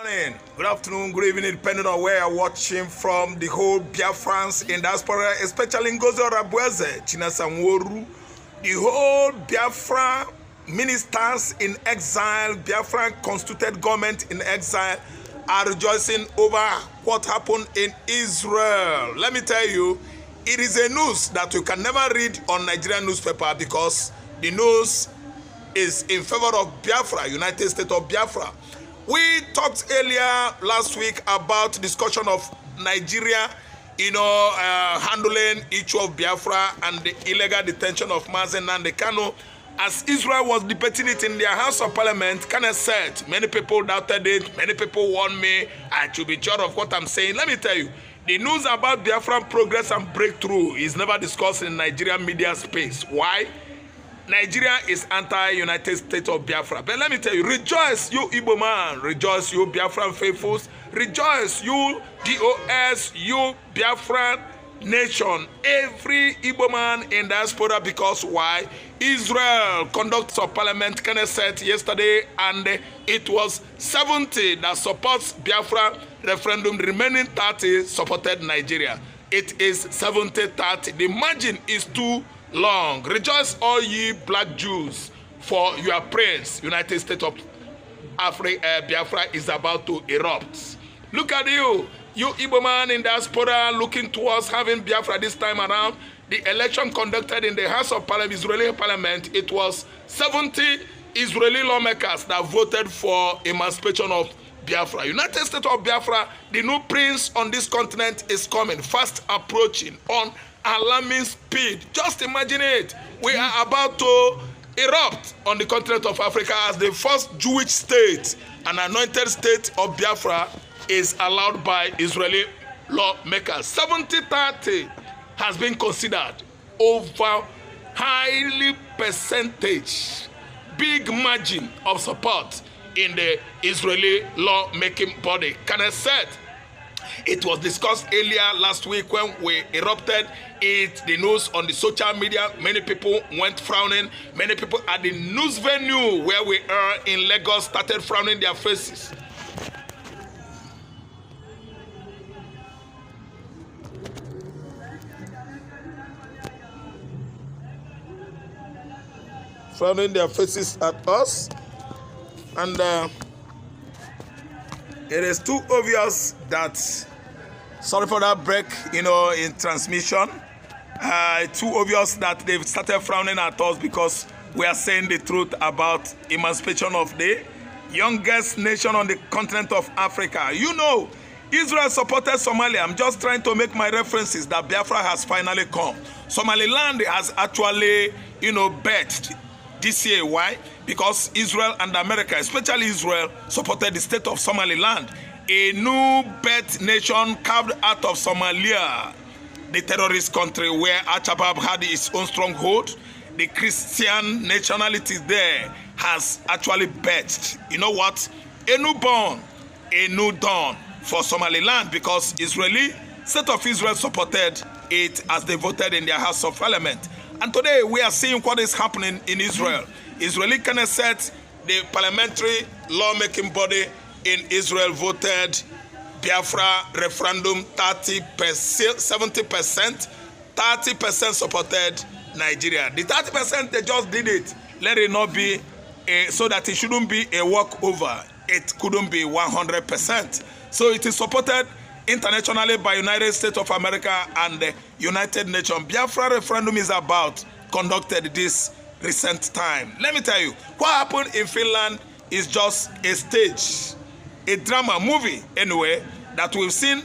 Morning, good afternoon, good evening, depending on where you're watching from. The whole Biafrans in diaspora, especially in Ngozi Orabueze, Chinasanworu, the whole Biafra ministers in exile, Biafran constituted government in exile are rejoicing over what happened in Israel. Let me tell you, it is a news that you can never read on Nigerian newspaper because the news is in favor of Biafra, United States of Biafra. We talked earlier last week about discussion of Nigeria, handling issue of Biafra and the illegal detention of Mazen Nnamdi Kanu. As Israel was debating it in their House of Parliament, Kenneth said, many people doubted it, many people warned me, I should be sure of what I'm saying. Let me tell you, the news about Biafran progress and breakthrough is never discussed in Nigerian media space. Why? Nigeria is anti-United States of Biafra. But let me tell you, rejoice, you Igbo man. Rejoice, you Biafran faithfuls. Rejoice, you DOS, you Biafran nation. Every Igbo man in diaspora, because why? Israel conducts a parliament, Kenneth said yesterday, and it was 70 that supports Biafra referendum. The remaining 30 supported Nigeria. It is 70-30. The margin is too long. Rejoice, all ye black Jews, for your prince, United States of Africa, Biafra is about to erupt. Look at you Igbo man in diaspora looking towards having Biafra this time around. The election conducted in the House of Parliament, Israeli Parliament, it was 70 Israeli lawmakers that voted for emancipation of Biafra. United States of Biafra, the new prince on this continent is coming, fast approaching on alarming speed. Just imagine it. We are about to erupt on the continent of Africa as the first Jewish state. An anointed state of Biafra is allowed by Israeli lawmakers. 70-30 has been considered over highly percentage, big margin of support in the Israeli lawmaking body. Kenneth said, it was discussed earlier last week when we erupted it, the news on the social media. Many people went frowning. Many people at the news venue where we are in Lagos started frowning their faces. Frowning their faces at us. And it is too obvious that, sorry for that break, in transmission. Too obvious that they've started frowning at us because we are saying the truth about emancipation of the youngest nation on the continent of Africa. Israel supported Somalia. I'm just trying to make my references that Biafra has finally come. Somaliland has actually, bet this year. Why? Because Israel and America, especially Israel, supported the state of Somaliland, a new birth nation carved out of Somalia, the terrorist country where Al-Shabaab had its own stronghold. The Christian nationality there has actually birthed, what? A newborn, a new dawn for Somaliland, because state of Israel supported it as they voted in their House of Parliament. And today we are seeing what is happening in Israel. Israeli Knesset, the parliamentary lawmaking body in Israel, voted Biafra referendum 70%, 30% supported Nigeria. The 30%, they just did it. Let it not be so that it shouldn't be a walkover. It couldn't be 100%. So it is supported internationally by United States of America and the United Nations. Biafra referendum is conducted this recent time. Let me tell you, what happened in Finland is just a stage, a drama movie anyway, that we've seen.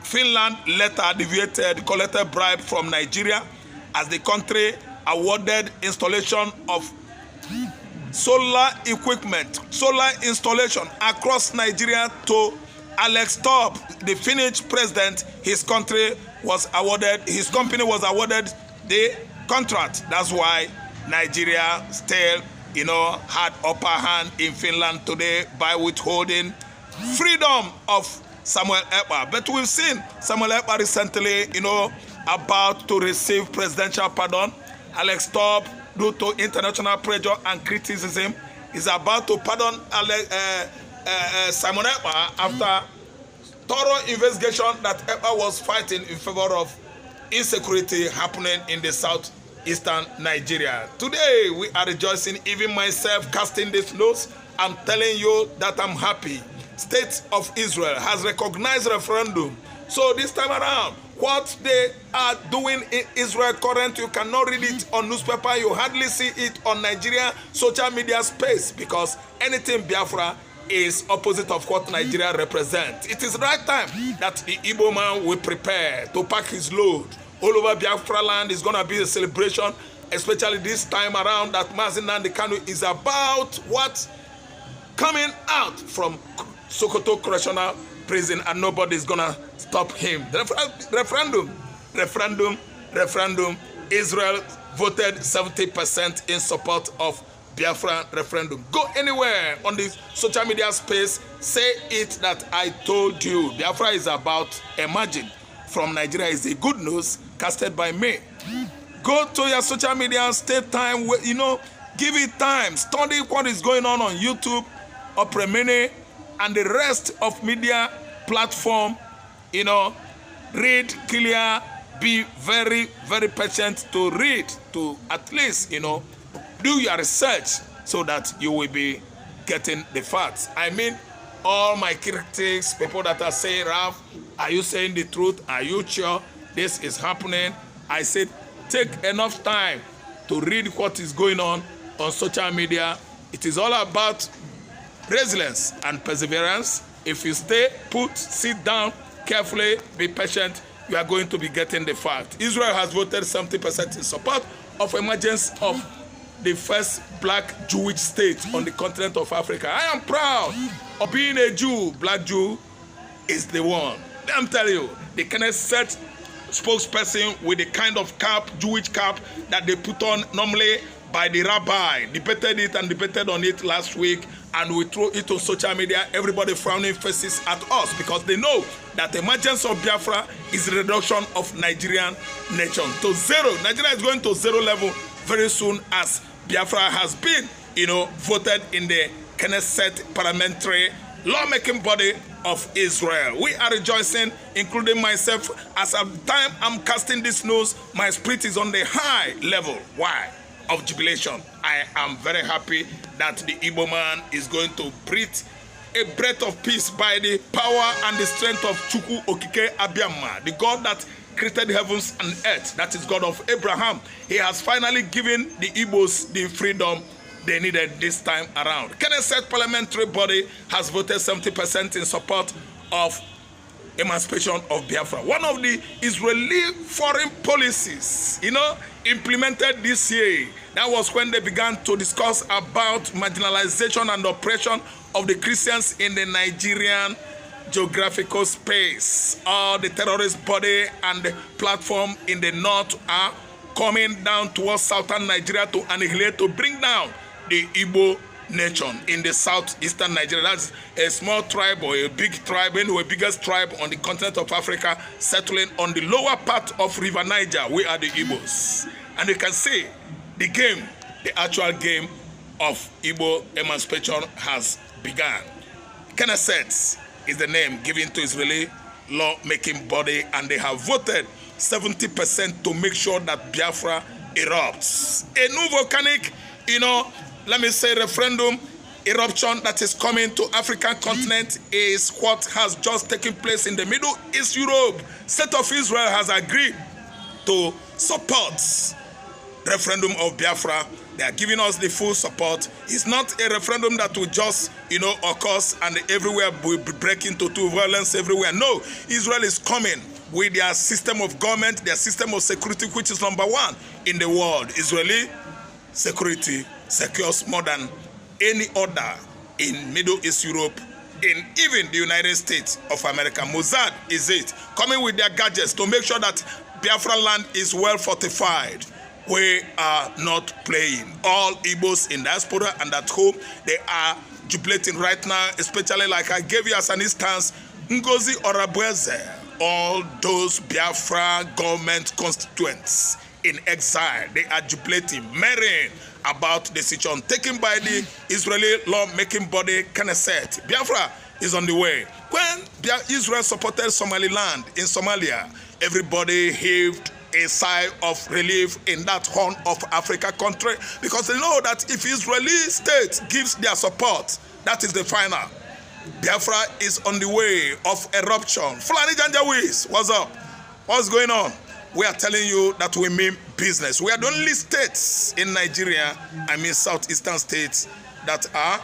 Finland later deviated, collected bribe from Nigeria as the country awarded installation of solar equipment, solar installation across Nigeria to Alex Top, the Finnish president. His company was awarded the contract. That's why Nigeria still, had upper hand in Finland today by withholding freedom of Samuel Ekpa. But we've seen Samuel Ekpa recently, about to receive presidential pardon. Alex Top, due to international pressure and criticism, is about to pardon Simon Ekpa after thorough investigation that Ekpa was fighting in favor of insecurity happening in the southeastern Nigeria. Today, we are rejoicing, even myself casting this notes. I'm telling you that I'm happy. State of Israel has recognized referendum. So this time around, what they are doing in Israel current, you cannot read it on newspaper, you hardly see it on Nigeria social media space, because anything Biafra is opposite of what Nigeria represents. It is the right time that the Igbo man will prepare to pack his load. All over Biafra land is going to be a celebration, especially this time around that Mazi Nnamdi Kanu is about what? Coming out from Sokoto Correctional Prison, and nobody is going to stop him. The referendum. Israel voted 70% in support of Biafran referendum. Go anywhere on the social media space, say it that I told you. Biafra is about emerging from Nigeria is a good news casted by me. Go to your social media, take time, you know, give it time. Study what is going on YouTube, Opera Mini, and the rest of media platform. You know, read clear, be very, very patient to read, to at least, you know, do your research so that you will be getting the facts. I mean, all my critics, people that are saying, Ralph, are you saying the truth? Are you sure this is happening? I said, take enough time to read what is going on social media. It is all about resilience and perseverance. If you stay put, sit down carefully, be patient, you are going to be getting the fact. Israel has voted 70% in support of emergence of the first black Jewish state on the continent of Africa. I am proud of being a Jew. Black Jew is the one. I'm telling you, the Knesset spokesperson with the kind of cap, Jewish cap, that they put on normally by the rabbi, debated it and debated on it last week, and we throw it on social media, everybody frowning faces at us because they know that the emergence of Biafra is the reduction of Nigerian nation to zero. Nigeria is going to zero level very soon as Biafra has been, you know, voted in the Knesset parliamentary lawmaking body of Israel. We are rejoicing, including myself. As at the time I'm casting this news, my spirit is on the high level. Why? Of jubilation. I am very happy that the Igbo man is going to breathe a breath of peace by the power and the strength of Chukwu Okike Abiyama, the God that created heavens and earth, that is God of Abraham. He has finally given the Igbos the freedom they needed this time around. Knesset parliamentary body has voted 70% in support of emancipation of Biafra. One of the Israeli foreign policies, you know, implemented this year. That was when they began to discuss about marginalization and oppression of the Christians in the Nigerian geographical space. All the terrorist body and the platform in the north are coming down towards southern Nigeria to annihilate, to bring down the Igbo nation in the southeastern Nigeria. That's a small tribe or a big tribe, anyway, biggest tribe on the continent of Africa, settling on the lower part of River Niger. We are the Igbos. And you can see the game, the actual game of Igbo emancipation has begun. Knesset is the name given to Israeli law-making body, and they have voted 70% to make sure that Biafra erupts. A new volcanic, you know, let me say referendum eruption that is coming to African continent is what has just taken place in the Middle East Europe. State of Israel has agreed to support referendum of Biafra. They are giving us the full support. It's not a referendum that will just, you know, occur and everywhere will break into two, violence everywhere. No, Israel is coming with their system of government, their system of security, which is number one in the world. Israeli security secures more than any other in Middle East Europe, in even the United States of America. Mossad is it, coming with their gadgets to make sure that Biafra land is well fortified. We are not playing. All Igbos in diaspora and at home, they are jubilating right now, especially like I gave you as an instance, Ngozi Orabueze, all those Biafra government constituents in exile. They are jubilating, marrying about the decision taken by the Israeli law-making body Knesset. Biafra is on the way. When Israel supported Somaliland in Somalia, everybody heaved a sigh of relief in that Horn of Africa country, because they know that if Israeli state gives their support, that is the final. Biafra is on the way of eruption. Fulani Janjaweed, what's up? What's going on? We are telling you that we mean business. We are the only states in Nigeria, southeastern states, that are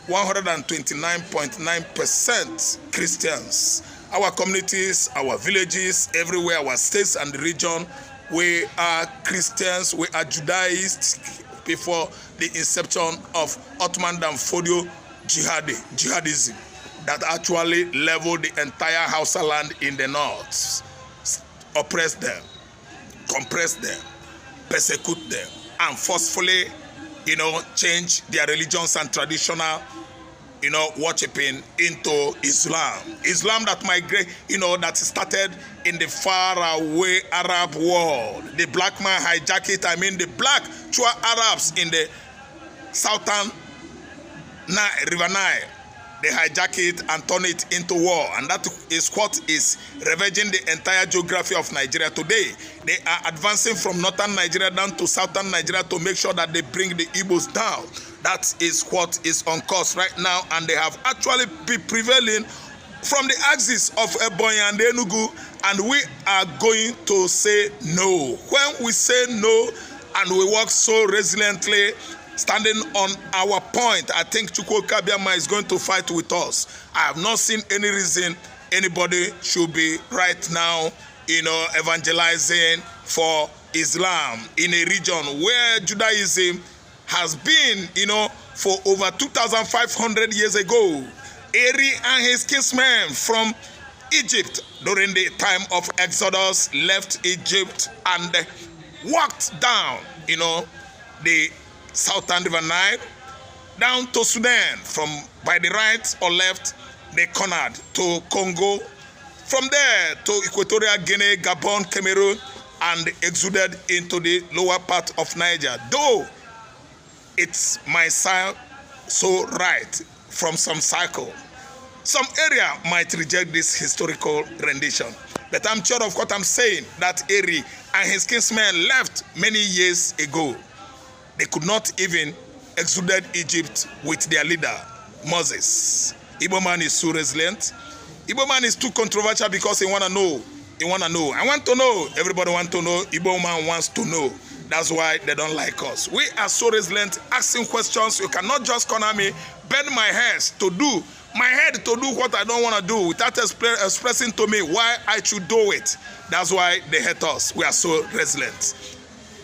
129.9% Christians. Our communities, our villages, everywhere, our states and the region, we are Christians, we are Judaists before the inception of Ottoman Danfodio jihadism that actually leveled the entire Hausa land in the north, oppressed them, compressed them, persecute them, and forcefully, change their religions and traditional, worshipping into Islam. Islam that migrate, that started in the faraway Arab world. The black man hijacked it. The black Chua Arabs in the southern River Nile. They hijack it and turn it into war. And that is what is ravaging the entire geography of Nigeria today. They are advancing from northern Nigeria down to southern Nigeria to make sure that they bring the Igbos down. That is what is on course right now. And they have actually been prevailing from the axis of Ebonyi and Enugu. And we are going to say no. When we say no and we work so resiliently, standing on our point, I think Chukwuka Biama is going to fight with us. I have not seen any reason anybody should be right now, evangelizing for Islam in a region where Judaism has been, for over 2,500 years ago. Eri and his kinsmen from Egypt during the time of Exodus left Egypt and walked down, the southern River Nile, down to Sudan. From by the right or left, they cornered to Congo. From there to Equatorial Guinea, Gabon, Cameroon, and exuded into the lower part of Niger. Though it's my side so right from some cycle, some area might reject this historical rendition. But I'm sure of what I'm saying, that Eri and his kinsmen left many years ago. They could not even exuded Egypt with their leader, Moses. Igbo man is so resilient. Igbo man is too controversial because he want to know. He want to know. I want to know. Everybody want to know. Igbo man wants to know. That's why they don't like us. We are so resilient, asking questions. You cannot just corner me, bend my head to do what I don't want to do without expressing to me why I should do it. That's why they hate us. We are so resilient.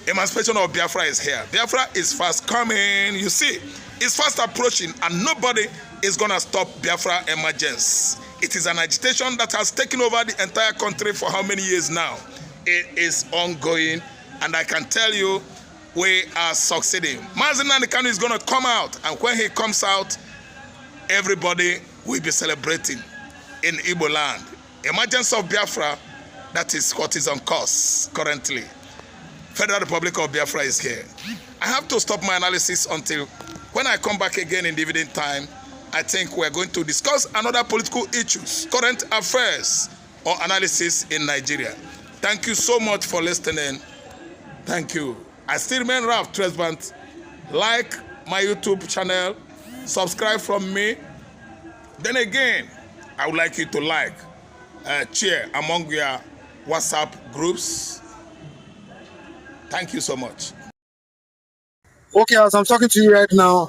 Emancipation of Biafra is here. Biafra is fast coming. You see, it's fast approaching, and nobody is going to stop Biafra emergence. It is an agitation that has taken over the entire country for how many years now? It is ongoing, and I can tell you, we are succeeding. Mazen Nanikanu is going to come out, and when he comes out, everybody will be celebrating in Igbo land. Emergence of Biafra, that is what is on course currently. Federal Republic of Biafra is here. I have to stop my analysis until when I come back again in the evening time. I think we're going to discuss another political issues, current affairs, or analysis in Nigeria. Thank you so much for listening. Thank you. I still remain Ralph Tresvant. Like my YouTube channel, subscribe from me. Then again, I would like you to share among your WhatsApp groups. Thank you so much. Okay, as I'm talking to you right now,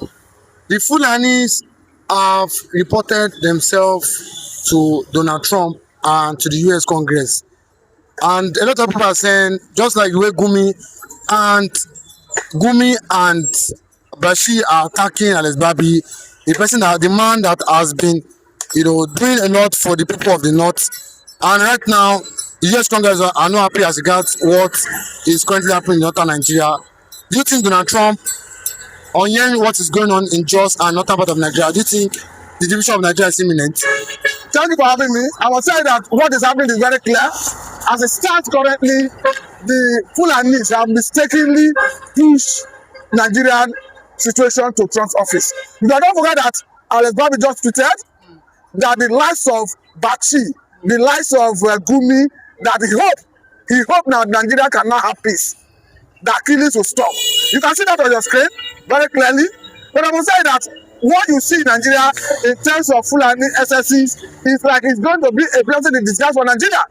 the Fulanis have reported themselves to Donald Trump and to the US Congress. And a lot of people are saying, just like the way Gumi and Bashir are attacking Alex Babi, the man that has been, doing a lot for the people of the North. And right now, the US Congress are not happy as regards what is currently happening in northern Nigeria. Do you think Donald Trump, on hearing what is going on in Jos and northern part of Nigeria, do you think the division of Nigeria is imminent? Thank you for having me. I will say that what is happening is very clear. As it stands currently, the Fulanis have mistakenly pushed Nigerian situation to Trump's office. Because don't forget that Alex Babi just tweeted that the likes of Bachi, the likes of Gumi, that he hope now Nigeria can now have peace, that killings will stop. You can see that on your screen very clearly. But I will say that what you see in Nigeria in terms of Fulani SSCs is like it's going to be a blessing in disguise for Nigeria.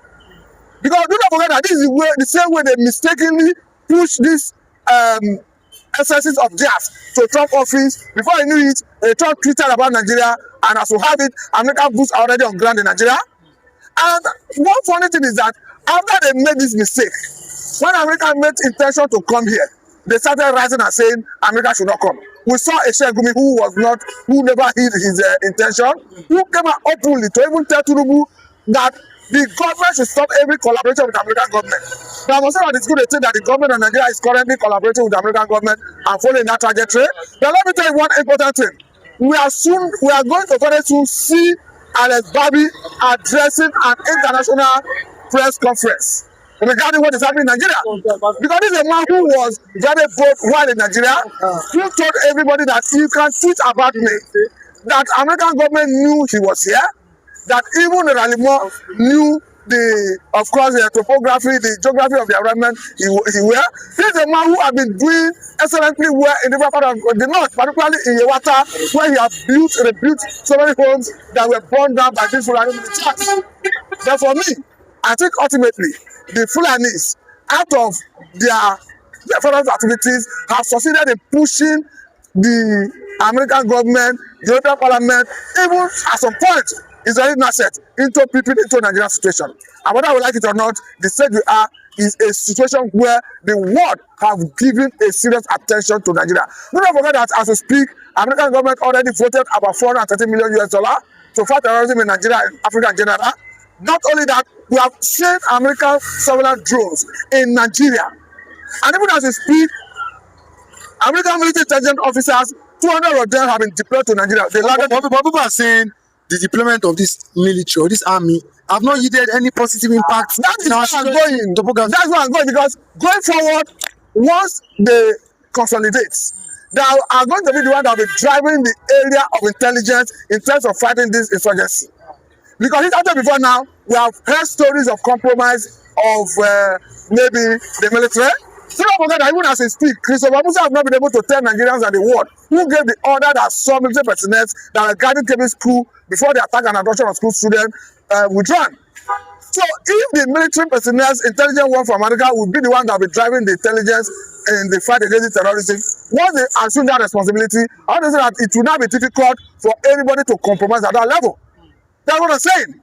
Because do not forget that this is the same way they mistakenly push these SSCs of theirs to Trump office. Before you knew it, Trump tweeted about Nigeria, and as we have it, American boots are already on ground in Nigeria. And one funny thing is that after they made this mistake, when America made intention to come here, they started rising and saying America should not come. We saw a Gumi who never hid his intention, who came out openly to even tell Tinubu that the government should stop every collaboration with the American government. But I must say that it's good to say that the government of Nigeria is currently collaborating with the American government and following that trajectory. But let me tell you one important thing. We are going to very soon see Alex Babi addressing an international press conference regarding what is happening in Nigeria. Because this is a man who was very bold while in Nigeria, who told everybody that you can tweet about me, that American government knew he was here, that even the Ralimo knew the topography, the geography of the environment he were. This is a man who has been doing excellently well in different part of the north, particularly in Yewata, where he has rebuilt so many homes that were burned down by these Fulani militias. But for me, I think ultimately the Fulanis, out of their different activities, have succeeded in pushing the American government, the European Parliament, even at some point, Israeli asset into peeping into Nigerian situation. And whether we like it or not, the state we are is a situation where the world have given a serious attention to Nigeria. Do not forget that as we speak, American government already voted about $430 million to fight terrorism in Nigeria and Africa in general. Not only that, we have seen American surveillance drones in Nigeria. And even as we speak, American military intelligence officers, 200 of them have been deployed to Nigeria. People are saying the deployment of this military or this army have not yielded any positive impact. That is where I'm going. That's where I'm going, because going forward, once they consolidate, they are going to be the one that will be driving the area of intelligence in terms of fighting this insurgency. Because it's after before now, we have heard stories of compromise of maybe the military. So don't forget that even as we speak, Christopher Musa have not been able to tell Nigerians and the world who gave the order that some military personnel that were guarding KB school before the attack and abduction of school students withdrawn. So if the military personnel's intelligence work for America would be the one that will be driving the intelligence in the fight against terrorism, once they assume that responsibility, I want to say that it will not be difficult for anybody to compromise at that level. That's what I'm saying.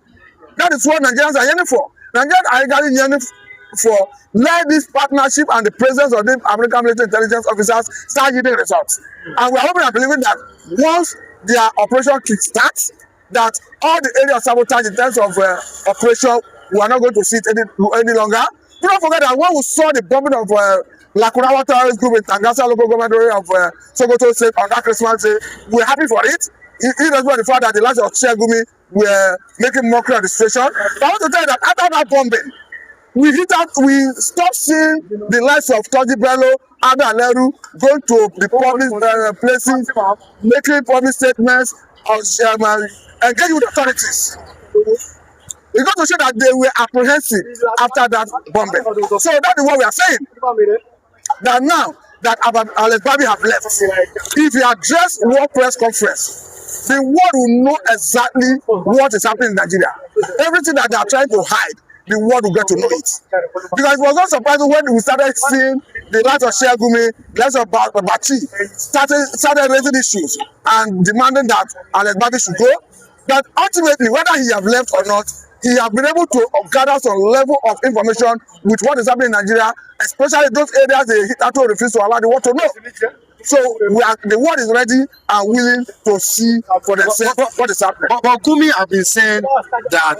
That is what Nigerians are yearning for. Nigerians are yearning for let this partnership and the presence of the American military intelligence officers start yielding results. And we are hoping and believing that once their operation kickstarts, that all the area of sabotage in terms of operation, we are not going to see it any longer. Do not forget that when we saw the bombing of Lakurawa terrorist group in Tangasa local government area of Sokoto State on that Christmas day, we're happy for it. It does not the fact that the likes of Gumi were making mockery of the situation. But I want to tell you that after that bombing, we stopped seeing the likes of Toji Bello, Ada Aleru going to the public places, making public statements, engaging with authorities. It's going to show that they were apprehensive after that bombing. So that is what we are saying. That now that Alex Babi have left, if he address one press conference, the world will know exactly what is happening in Nigeria. Everything that they are trying to hide, the world will get to know it. Because it was not surprising when we started seeing the likes of Gumi, the likes of Bachi started raising issues and demanding that Alex Babi should go. But ultimately, whether he have left or not, he has been able to gather some level of information with what is happening in Nigeria, especially those areas they hitherto refuse to allow the world to know. So the world is ready and willing to see for themselves what is happening. But Gumi have been saying that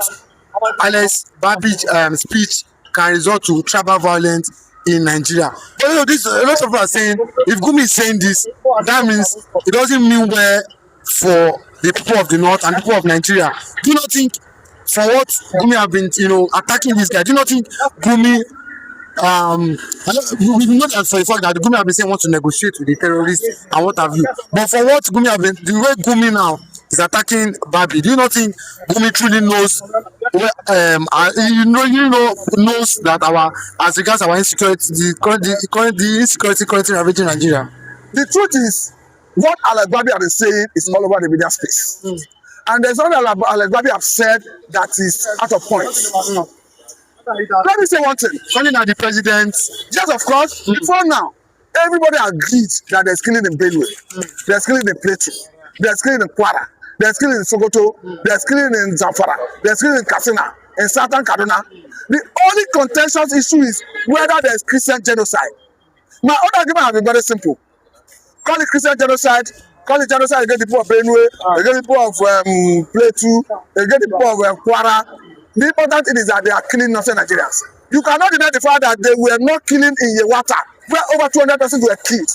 Alex Babi's speech can result to tribal violence in Nigeria. But you know, a lot of people are saying if Gumi is saying this, that means it doesn't mean well for the people of the north and the people of Nigeria. Do you not think for what Gumi have been, attacking this guy, do you not think Gumi we know that for the fact that Gumi have been saying want to negotiate with the terrorists and what have you. But for what Gumi have been, the way Gumi now is attacking Babi, do you not think Gumi truly knows? Well, knows that our as regards our insecurity, the insecurity currently ravaging Nigeria. The truth is, what Alex Babi has been saying is all over the media space. And there's something Alex Babi have said that is out of point. Let me say one thing. Calling out the president. Yes, of course. Before now, everybody agreed that there's killing in Benue, there's killing in Plateau, there's killing in Kwara, there's killing in Sokoto, there's killing in Zamfara, there's killing in Katsina, in Southern Kaduna. The only contentious issue is whether there's Christian genocide. My own argument has been very simple. Call it Christian genocide, call it genocide against the people of Benue, against the people of Plateau, against the people of Kwara. The important thing is that they are killing innocent Nigerians. You cannot deny the fact that they were not killing in Yewata, where over 200 persons were killed.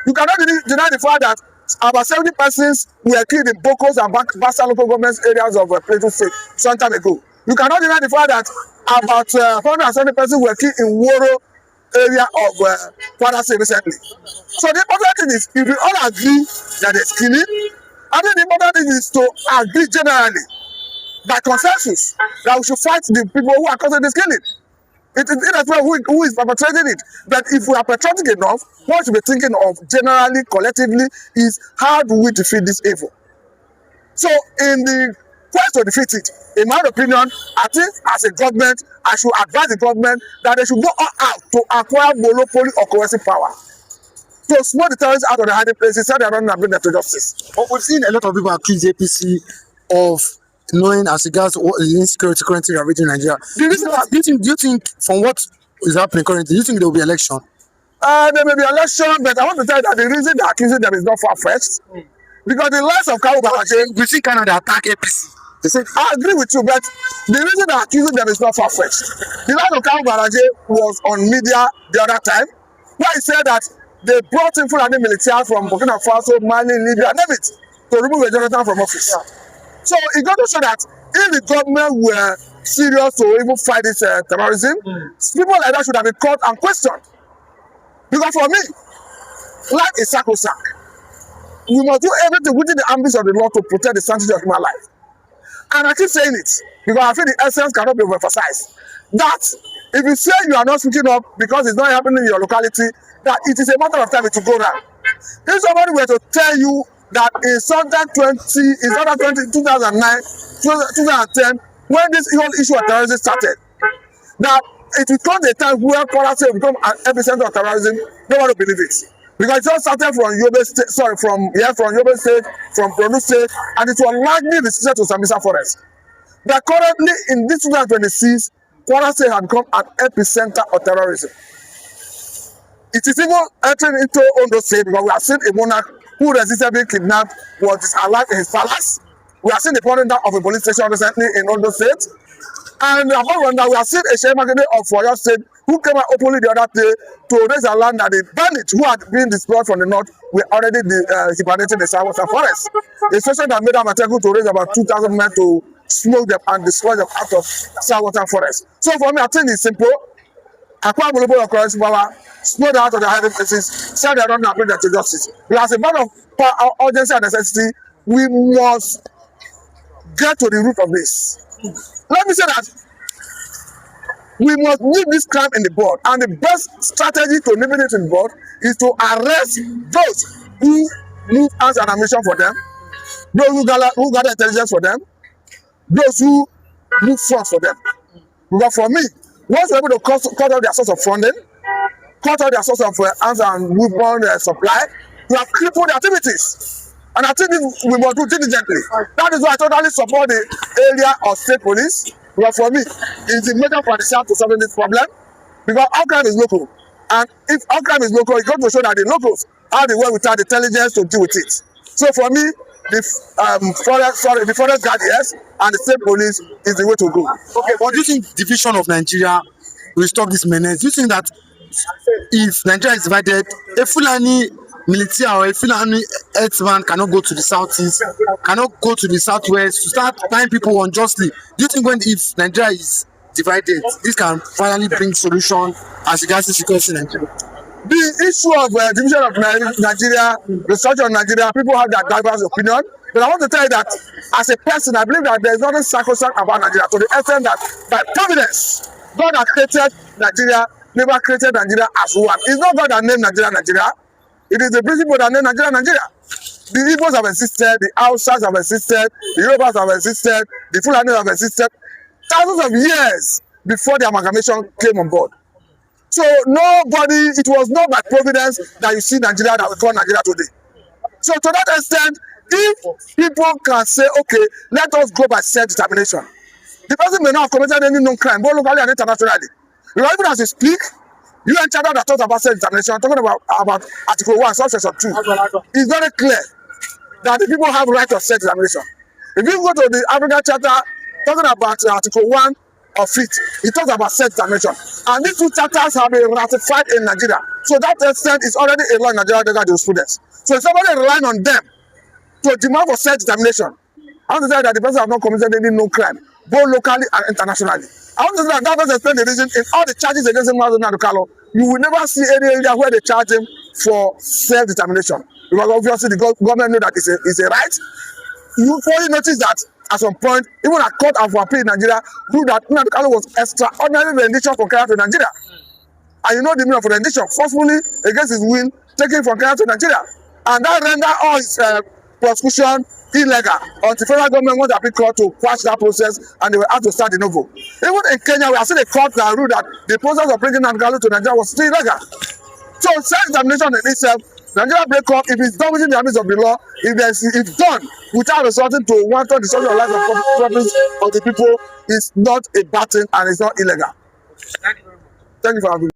You cannot deny the fact that about 70 persons were killed in Bokos and Basa local government areas of Plateau State some time ago. You cannot deny the fact that about 470 persons were killed in Woro area of Kwara State recently. So the important thing is, if we all agree that there's killing, I think the important thing is to agree generally, by consensus, that we should fight the people who are causing this killing. It is irrespective who is perpetrating it. But if we are patriotic enough, what we should be thinking of generally, collectively, is how do we defeat this evil? So in the quest to defeat it, in my opinion, I think as a government, I should advise the government that they should go all out to acquire monopoly or coercive power. To smoke the terrorists out of the hiding places, so they don't bring them to justice. But we've seen a lot of people accuse APC of knowing as regards the insecurity currently ravaging Nigeria. Do you think from what is happening currently, do you think there will be election? There may be election, but I want to tell you that the reason they're accusing them is not far-fetched. Because the lies of Kawu Baraje, we see Canada attack APC. They said, I agree with you, but the reason they're accusing them is not far-fetched. The lies of Kawu Baraje was on media the other time, where he said that they brought in Fulani military from Burkina Faso, Mali, Libya, name it, to remove a Jonathan from office. So it got to show that if the government were serious to even fight this terrorism, people like that should have been caught and questioned. Because for me, life is sacrosanct. We must do everything within the ambits of the law to protect the sanctity of human life. And I keep saying it because I feel the essence cannot be overemphasized. That if you say you are not speaking up because it's not happening in your locality, that it is a matter of time to go down. If somebody were to tell you that in Southern 2009, 2010, when this whole issue of terrorism started, that it will come a time where Kwara State will become an epicenter of terrorism, nobody will believe it. Because it all started from Yobe State, from Yobe State, from Borno State, and it was largely restricted to Sambisa Forest. But currently, in this 2026, Kwara State has become an epicenter of terrorism. It is even entering into Ondo State because we have seen a monarch who resisted being kidnapped was alive in his palace. We have seen the burning down of a police station recently in Ondo State. And apart from that, we have seen a Shemagede of Oyo State who came out openly the other day to raise a land that the bandits who had been deployed from the north were already hibernating in the Southwestern Forest. A situation that made them attempt to raise about 2,000 men to smoke them and destroy them out of Southwestern Forest. So for me, I think it's simple. Acquire monopoly of currency power, smoke them out of the hiding places, sell their own and bring them to justice. Because a matter of urgency and necessity, we must get to the root of this. Let me say that we must nip this crime in the bud, and the best strategy to nip it in the bud is to arrest those who move arms and ammunition for them, those who gather intelligence for them, those who move funds for them. Because for me, once we're able to cut out their source of funding, cut out their source of arms and weapon supply, we have crippled their activities. And I think this we must do diligently. That is why I totally support the area of state police. Because for me, it's the major potential to solve this problem. Because our crime is local. And if our crime is local, it's got to show that the locals have the way without intelligence to deal with it. So for me, the forest guard, yes, and the state police is the way to go. Okay, but do you think division of Nigeria will stop this menace? Do you think that if Nigeria is divided, a Fulani military or a Fulani herdsman cannot go to the southeast, cannot go to the southwest to start buying people unjustly? Do you think if Nigeria is divided. This can finally bring solution as regards to security in Nigeria. The issue of division of Nigeria, the structure of Nigeria, people have their diverse opinion. But I want to tell you that as a person, I believe that there is nothing sacrosanct about Nigeria, to the extent that by providence, God that created Nigeria never created Nigeria as one. It's not God that named Nigeria Nigeria. It is the principle that named Nigeria Nigeria. The Igbos have existed, the Hausas have existed, the Yorubas have existed, the Fulani have existed thousands of years before the amalgamation came on board. So nobody, it was not by providence that you see Nigeria that we call Nigeria today. So to that extent, if people can say, okay, let us go by self-determination, the person may not have committed any known crime, both locally and internationally. Because even as we speak, UN Charter that talks about self-determination, talking about Article 1, Subsection 2, is very clear that the people have right of self-determination. If you go to the African Charter, talking about Article 1 of it, it talks about self-determination. And these two charters have been ratified in Nigeria. So that extent is already a law in Nigeria that the students. So if somebody relying on them to demand for self-determination, I want to say that the person have not committed any no crime, both locally and internationally. I want to say that that doesn't explain the reason in all the charges against him, you will never see any area where they charge him for self-determination. Because obviously the government know that it's a right. You fully notice that at some point, even a court of appeal in Nigeria ruled that Nnamdi Kanu was extraordinary rendition from Kenya to Nigeria. And you know the meaning of rendition, forcefully against his will, taken from Kenya to Nigeria. And that rendered all his prosecution illegal until federal government went to appeal court to quash that process, and they were have to start de novo. Even in Kenya, we have seen a court that ruled that the process of bringing Nnamdi Kanu to Nigeria was still illegal. So self-determination in itself, Nigeria break up, if it's done within the ambit of the law, if done without resorting to wanton destruction of life and property of the people, it's not a bad thing and it's not illegal. Thank you for having me.